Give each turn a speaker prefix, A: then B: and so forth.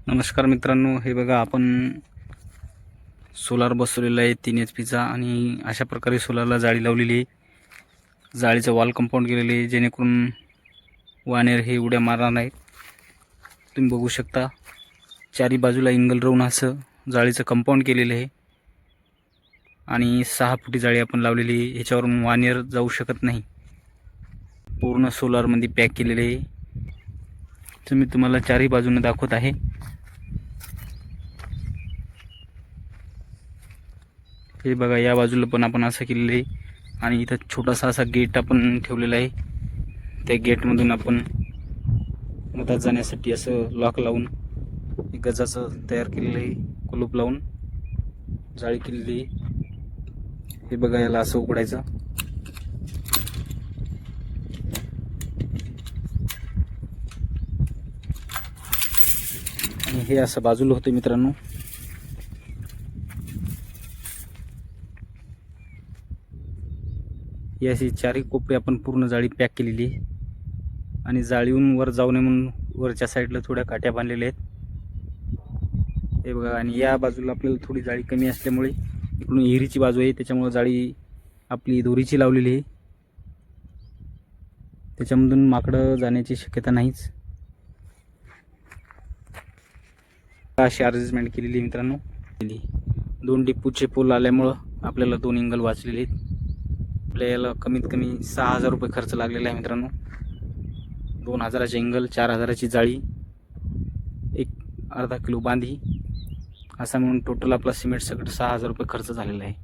A: नमस्कार मित्रांनो, हे बघा आपण सोलार बसवलेला आहे 3 HP आणि अशा प्रकारे सोलारला जाळी लावलेली आहे. जाळीचं वॉल कंपाऊंड केलेले आहे जेणेकरून वानेर हे उड्या मारणार नाहीत. तुम्ही बघू शकता चारी बाजूला एंगल राहून असं जाळीचं कंपाऊंड केलेलं आहे आणि 6 फुटी जाळी आपण लावलेली आहे. ह्याच्यावरून वानेर जाऊ शकत नाही. पूर्ण सोलारमध्ये पॅक केलेले आहे. मी तुम्हाला चारी बाजूने दाखवत आहे. हे बघा, या बाजूला पण आपण असं केलेलं आहे आणि इथं छोटासा असा गेट आपण ठेवलेला आहे. त्या गेटमधून आपण मधात जाण्यासाठी असं लॉक लावून गजाचं तयार केलेलं आहे. कुलूप लावून जाळी केलेली आहे. हे बघा, याला असं उघडायचं आणि हे असं बाजूला होतं मित्रांनो. ही अशी चारही कोपरे आपण पूर्ण जाळी पॅक केलेली आहे आणि जाळीहून वर जाऊ नये म्हणून वरच्या साईडला थोड्या काट्या बांधलेल्या आहेत. हे बघा, आणि या बाजूला आपल्याला थोडी जाळी कमी असल्यामुळे इकडून विहिरीची बाजू आहे, त्याच्यामुळे जाळी आपली दोरीची लावलेली आहे. त्याच्यामधून माकडं जाण्याची शक्यता नाहीच. अशी अरेंजमेंट केलेली मित्रांनो. 2 डिपूचे पोल आल्यामुळं आपल्याला 2 एंगल वाचलेले आहेत. आपल्याला कमीत कमी 6000 रुपये खर्च लागलेला आहे मित्रांनो. 2000चे एंगल, 4000ची जाळी, एक अर्धा किलो बांधी, असा म्हणून टोटल आपला सिमेंट सगळं 6000 रुपये खर्च झालेला आहे.